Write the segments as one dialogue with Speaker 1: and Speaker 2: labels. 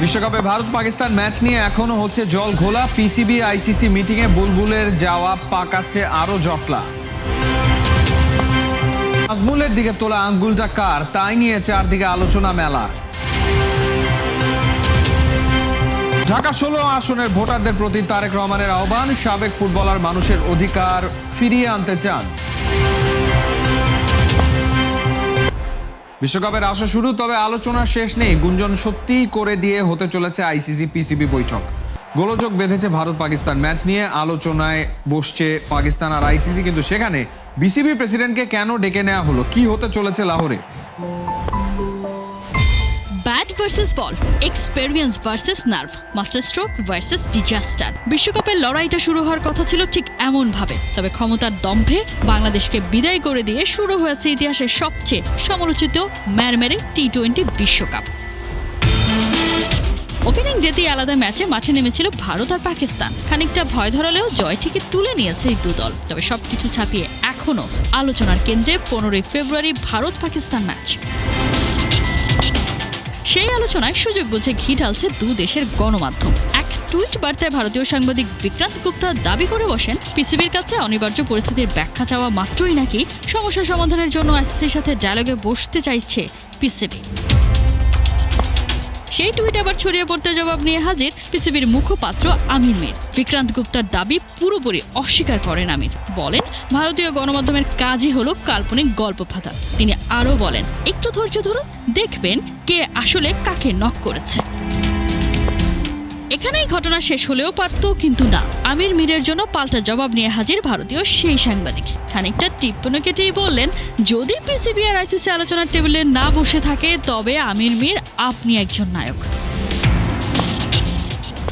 Speaker 1: বিশ্বকাপে ভারত পাকিস্তান ম্যাচ নিয়ে এখনো হচ্ছে জল ঘোলা। পিসিবি আইসিসি মিটিং এ বুলবুলের জবাব পাকাচ্ছে আরো জটলা। নাজমুলের দিকে তোলা আঙ্গুলটা কার, তাই নিয়ে চারদিকে আলোচনা মেলা। ঢাকা 16 আসনের ভোটারদের প্রতি তারেক রহমানের আহ্বান, সাবেক ফুটবলার মানুষের অধিকার ফিরিয়ে আনতে চান। বিশ্বকাপের আসা শুরু, তবে আলোচনা শেষ নেই। গুঞ্জন সত্যিই করে দিয়ে হতে চলেছে আইসিসি পিসিবি বৈঠক। গোলযোগ বেঁধেছে ভারত পাকিস্তান ম্যাচ নিয়ে, আলোচনায় বসছে পাকিস্তান আর আইসিসি, কিন্তু সেখানে বিসিবি প্রেসিডেন্টকে কেন ডেকে নেওয়া হলো, কি হতে চলেছে লাহোরে?
Speaker 2: Bat versus ball, experience versus nerve, master stroke versus disaster. বিশ্বকাপের লড়াইটা শুরু হওয়ার কথা ছিল ঠিক এমন ভাবে, তবে ক্ষমতার দম্ভে বাংলাদেশকে বিদায় করে দিয়ে শুরু হয়েছে ইতিহাসের সবচেয়ে সমালোচিত ম্যারমেরে টি-20 বিশ্বকাপ। ওপেনিং ডেতেই আলাদা ম্যাচে মাঠে নেমেছিল ভারত আর পাকিস্তান। খানিকটা ভয় ধরালেও জয় ঠিকই তুলে নিয়েছে এই দু দল। তবে সবকিছু ছাপিয়ে এখনো আলোচনার কেন্দ্রে 15 ফেব্রুয়ারি ভারত পাকিস্তান ম্যাচ। সেই আলোচনায় সুযোগ বুঝে ঘি ঢালছে দু দেশের গণমাধ্যম। এক টুইট বার্তায় ভারতীয় সাংবাদিক বিক্রান্ত গুপ্তা দাবি করে বসেন, পিসিবির কাছে অনিবার্য পরিস্থিতির ব্যাখ্যা চাওয়া মাত্রই নাকি সমস্যা সমাধানের জন্য আইসিসির সাথে ডায়ালগে বসতে চাইছে পিসিবি। সেই টুইট আবার ছড়িয়ে পড়তে জবাব নিয়ে হাজির পিসিবির মুখপাত্র আমির মীর। বিক্রান্ত গুপ্তার দাবি পুরোপুরি অস্বীকার করেন আমির, বলেন ভারতীয় গণমাধ্যমের কাজই হলো কাল্পনিক গল্প ফাঁদা। তিনি আরও বলেন, একটু ধৈর্য ধরুন, দেখবেন কে আসলে কাকে নক করেছে। এখানেই ঘটনা শেষ হলেও পারত, কিন্তু না। আমির মীরের জন্য পাল্টা জবাব নিয়ে হাজির ভারতীয় সেই সাংবাদিক। খানিকটা টিপ্পনী কেটেই বললেন, যদি পিসিবি আর আইসিসি আলোচনার টেবিলে না বসে থাকে, তবে আমির মীর আপনি একজন নায়ক।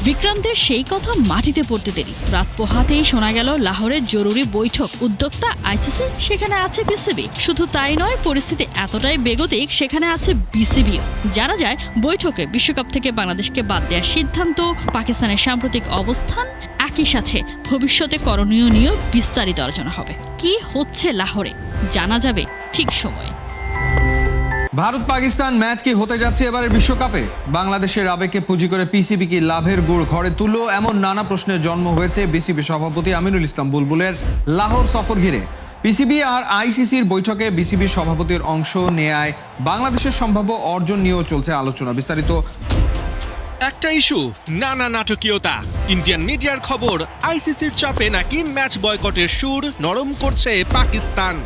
Speaker 2: বিক্রান্তের সেই কথা মাটিতে পড়তে দেরি। রাত পোহাতেই শোনা গেল লাহোরের জরুরি বৈঠক। উদ্যোক্তা আইসিসি, সেখানে আছে পিসিবি। শুধু তাই নয়, পরিস্থিতি এতটাই বেগতিক, সেখানে আছে বিসিবিও। জানা যায় বৈঠকে বিশ্বকাপ থেকে বাংলাদেশকে বাদ দেওয়ার সিদ্ধান্ত, পাকিস্তানের সাম্প্রতিক অবস্থান, একই সাথে ভবিষ্যতে করণীয় নিয়েও বিস্তারিত আলোচনা হবে। কি হচ্ছে লাহোরে জানা যাবে ঠিক সময়ে।
Speaker 1: ভারত পাকিস্তান ম্যাচ কি হতে যাচ্ছে এবারের বিশ্বকাপে? বাংলাদেশের আবেগকে পুঁজি করে পিসিবি কি লাভের গুড় ঘরে তুললো? এমন নানা প্রশ্নের জন্ম হয়েছে বিসিবি সভাপতি আমিনুল ইসলাম বুলবুলের লাহোর সফর ঘিরে। পিসিবি আর আইসিসির বৈঠকে বিসিবি সভাপতির অংশ নেয়ায় বাংলাদেশের সম্ভাব্য অর্জন নিয়েও চলছে আলোচনা। বিস্তারিত
Speaker 3: একটা ইস্যু, নানা নাটকীয়তা। ইন্ডিয়ান মিডিয়ার খবর, আইসিসির চাপে নাকি ম্যাচ বয়কটের সুর নরম করছে পাকিস্তান।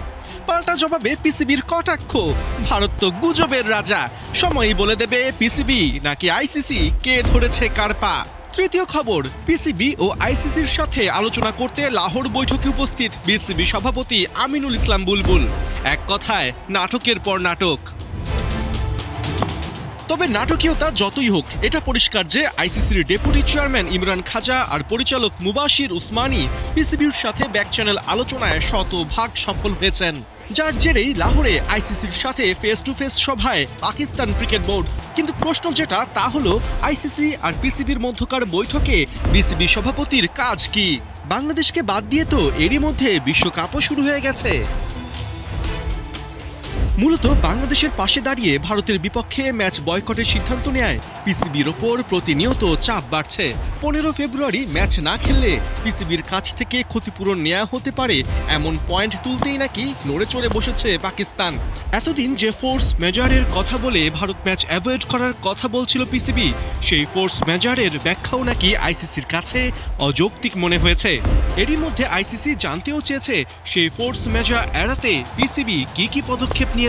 Speaker 3: পাল্টা জবাবে পিসিবির কটাক্ষ, ভারত তো গুজবের রাজা, সময়ই বলে দেবে পিসিবি নাকি আইসিসি কে ধরেছে কার পা। তৃতীয় খবর, পিসিবি ও আইসিসির সাথে আলোচনা করতে লাহোর বৈঠকে উপস্থিত বিসিবি সভাপতি আমিনুল ইসলাম বুলবুল। এক কথায় নাটকের পর নাটক। তবে নাটকীয়তা যতই হোক, এটা পরিষ্কার যে আইসিসির ডেপুটি চেয়ারম্যান ইমরান খাজা আর পরিচালক মুবাশির উসমানী পিসিবির সাথে ব্যাক চ্যানেল আলোচনায় শতভাগ সফল হয়েছেন, যার জেরেই লাহোরে আইসিসির সাথে ফেস টু ফেস সভায় পাকিস্তান ক্রিকেট বোর্ড। কিন্তু প্রশ্ন যেটা, তা হলো আইসিসি আর পিসিবির মধ্যকার বৈঠকে বিসিবি সভাপতির কাজ কি? বাংলাদেশকে বাদ দিয়ে তো এরই মধ্যে বিশ্বকাপও শুরু হয়ে গেছে। মূলত বাংলাদেশের পাশে দাঁড়িয়ে ভারতের বিপক্ষে ম্যাচ বয়কটের সিদ্ধান্ত নেয় পিসিবির ওপর প্রতিনিয়ত চাপ বাড়ছে। 15 ফেব্রুয়ারি ম্যাচ না খেললে পিসিবির কাছ থেকে ক্ষতিপূরণ নেওয়া হতে পারে, এমন পয়েন্ট তুলতেই নাকি নড়ে চড়ে বসেছে পাকিস্তান। এতদিন যে ফোর্স মেজরের কথা বলে ভারত ম্যাচ অ্যাভয়েড করার কথা বলছিল পিসিবি, সেই ফোর্স মেজরের ব্যাখ্যাও নাকি আইসিসির কাছে অযৌক্তিক মনে হয়েছে। এরই মধ্যে আইসিসি জানতেও চেয়েছে সেই ফোর্স মেজর এড়াতে পিসিবি কি পদক্ষেপ নিয়েছে।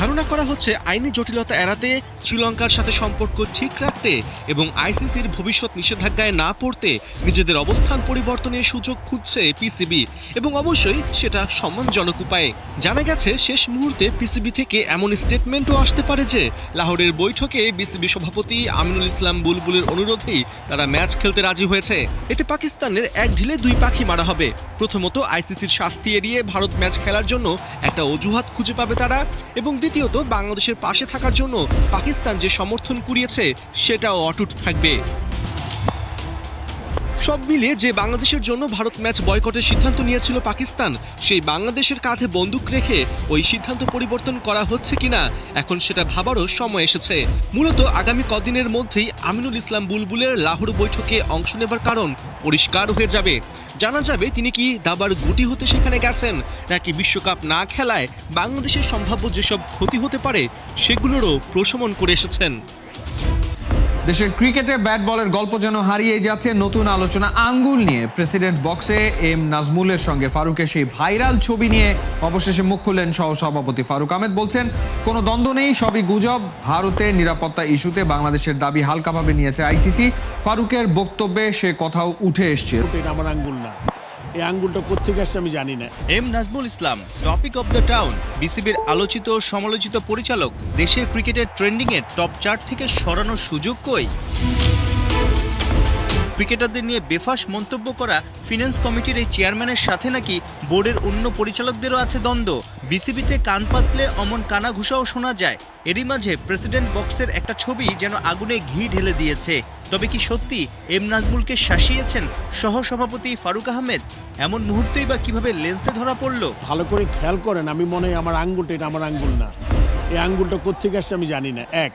Speaker 3: ধারণা করা হচ্ছে আইনি জটিলতা এড়াতে, শ্রীলঙ্কার সাথে সম্পর্ক ঠিক রাখতে এবং আইসিসির ভবিষ্যৎ নিষেধাজ্ঞায় না পড়তে নিজেদের অবস্থান পরিবর্তনের সুযোগ খুঁজছে পিসিবি, এবং অবশ্যই সেটা সম্মানজনক উপায়ে। জানা গেছে শেষ মুহূর্তে পিসিবি থেকে এমন স্টেটমেন্টও আসতে পারে যে লাহোরের বৈঠকে বিসিবি সভাপতি আমিনুল ইসলাম বুলবুলের অনুরোধেই তারা ম্যাচ খেলতে রাজি হয়েছে। এতে পাকিস্তানের এক ঢিলে দুই পাখি মারা হবে। প্রথমত, আইসিসির শাস্তি এড়িয়ে ভারত ম্যাচ খেলার জন্য একটা অজুহাত খুঁজে পাবে তারা, এবং দ্বিতীয়ত, বাংলাদেশের পাশে থাকার জন্য পাকিস্তান যে সমর্থন কুড়িয়েছে সেটাও অটুট থাকবে। সব মিলিয়ে যে বাংলাদেশের জন্য ভারত ম্যাচ বয়কটের সিদ্ধান্ত নিয়েছিল পাকিস্তান, সেই বাংলাদেশের কাঁধে বন্দুক রেখে ওই সিদ্ধান্ত পরিবর্তন করা হচ্ছে কিনা এখন সেটা ভাবারও সময় এসেছে। মূলত আগামী কদিনের মধ্যেই আমিনুল ইসলাম বুলবুলের লাহোর বৈঠকে অংশ নেবার কারণ পরিষ্কার হয়ে যাবে। জানা যাবে তিনি কি দাবার গুটি হতে সেখানে গেছেন, নাকি বিশ্বকাপ না খেলায় বাংলাদেশের সম্ভাব্য যেসব ক্ষতি হতে পারে সেগুলোরও প্রশমন করে এসেছেন।
Speaker 1: দেশের ক্রিকেটে ব্যাট বলের গল্প যেন হারিয়ে যাচ্ছে। নতুন আলোচনা আঙ্গুল নিয়ে প্রেসিডেন্ট বক্সে এম নাজমুলের সঙ্গে ফারুকের সেই ভাইরাল ছবি নিয়ে অবশেষে মুখ খুললেন সহসভাপতি ফারুক আহমেদ। বলছেন কোনো দ্বন্দ্ব নেই, সবই গুজব। ভারতের নিরাপত্তা ইস্যুতে বাংলাদেশের দাবি হালকাভাবে নিয়েছে আইসিসি। ফারুকের বক্তব্যে সে কথাও উঠে এসছে।
Speaker 4: এটা আমার আঙ্গুল না, এই আঙ্গুলটা কোত্থেকে আসছে আমি জানি না।
Speaker 5: M Nazmul Islam, topic of the town, বিসিবির আলোচিত সমালোচিত পরিচালক, দেশের ক্রিকেটের ট্রেন্ডিংয়ের টপ 4 থেকে সরানোর সুযোগ কই? ক্রিকেটারদের নিয়ে বেফাস মন্তব্য করা ফিন্যান্স কমিটির এই চেয়ারম্যানের সাথে নাকি বোর্ডের অন্য পরিচালকদেরও আছে দ্বন্দ্ব। বিসিবিতে কান পাতলে অমন কানাঘুষাও শোনা যায়। এরই মাঝে প্রেসিডেন্ট বক্সের একটা ছবি যেন আগুনে ঘি ঢেলে দিয়েছে। তবে কি সত্যি এম নাজমুলকে শাসিয়েছেন সহসভাপতি ফারুক আহমেদ? এমন মুহূর্তেই বা কিভাবে লেন্সে ধরা পড়ল?
Speaker 4: ভালো করে খেয়াল করেন, আমি মনে হয় আমার আঙ্গুলটা, এটা আমার আঙ্গুল না, এই আঙ্গুলটা কোত্থেকে আসছে আমি জানি না। 1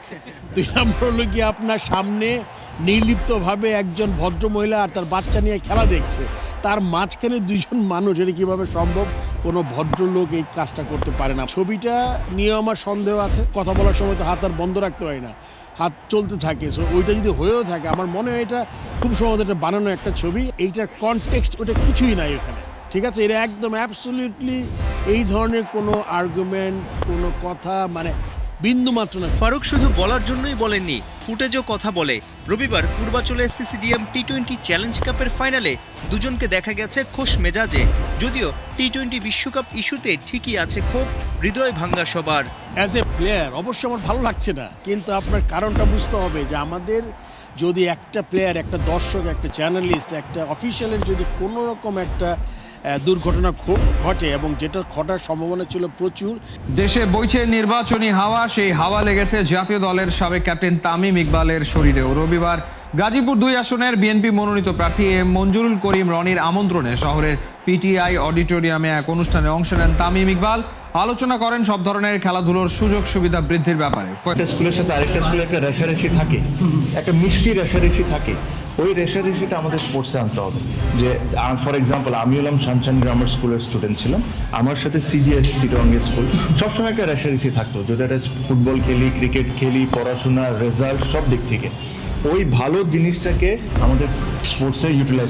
Speaker 4: 2 নম্বর হলো কি, আপনার সামনে নির্লিপ্তভাবে একজন ভদ্রমহিলা আর তার বাচ্চা নিয়ে খেলা দেখছে, তার মাঝখানে 2 জন মানুষ, এটা কিভাবে সম্ভব? কোনো ভদ্রলোক এই কাজটা করতে পারে না। ছবিটা নিয়ে আমার সন্দেহ আছে। কথা বলার সময় তো হাত আর বন্ধ রাখতে হয় না, হাত চলতে থাকে। সো ওইটা যদি হয়েও থাকে, আমার মনে হয় এটা খুব সম্ভবত এটা বানানো একটা ছবি। এইটার কনটেক্সট ওটা কিছুই নাই এখানে, ঠিক আছে? এটা একদম অ্যাবসলিউটলি এই ধরনের কোনো আর্গুমেন্ট, কোনো কথা মানে বিন্দু মাত্র না।
Speaker 5: ফারুক শুধু বলার জন্যই বলেননি, ফুটেজও কথা বলে। রবিবার পূর্বাচলে সিসিডিএম টি-20 চ্যালেঞ্জ কাপের ফাইনালে দুজনকে দেখা গেছে খোশ মেজাজে। যদিও টি-20 বিশ্বকাপ ইস্যুতে ঠিকই আছে ক্ষোভ, হৃদয় ভাঙ্গা সবার।
Speaker 4: অ্যাজ এ প্লেয়ার অবশ্য আমার ভালো লাগছে না, কিন্তু আপনার কারণটা বুঝতে হবে যে আমাদের যদি একটা প্লেয়ার, একটা দর্শক, একটা জার্নালিস্ট, একটা অফিসিয়ালের যদি কোনো রকম একটা দুর্ঘটনা ঘটে, এবং যেটা ঘটার সম্ভাবনা ছিল প্রচুর।
Speaker 1: দেশে বইছে নির্বাচনী হাওয়া, সেই হাওয়া লেগেছে জাতীয় দলের সাবেক ক্যাপ্টেন তামিম ইকবালের শরীরেও। রবিবার গাজীপুর 2 আসনের বিএনপি মনোনীত প্রার্থী এম মঞ্জুরুল করিম রনির আমন্ত্রণে শহরের পিটিআই অডিটোরিয়ামে এক অনুষ্ঠানে অংশ নেন তামিম ইকবাল। আলোচনা করেন সব ধরনের খেলাধুলোর সুযোগ সুবিধা বৃদ্ধির ব্যাপারে।
Speaker 6: একটা স্কুলের সাথে আরেকটা স্কুলে একটা রেশারেশি থাকে, একটা মিষ্টি রেশারেশি থাকে। ওই রেশারেশিটা আমাদের স্পোর্টসে আনতে হবে। যে ফর এক্সাম্পল, আমি হলাম শানচান গ্রামার স্কুলের স্টুডেন্ট ছিলাম, আমার সাথে সিজিএস চিটংয়ের স্কুল, সবসময় একটা রেশারেশি থাকতো। যদি একটা ফুটবল খেলি, ক্রিকেট খেলি, পড়াশোনা, রেজাল্ট, সব দিক থেকে ওই ভালো জিনিসটাকে আমাদের স্পোর্টসে ইউটিলাইজ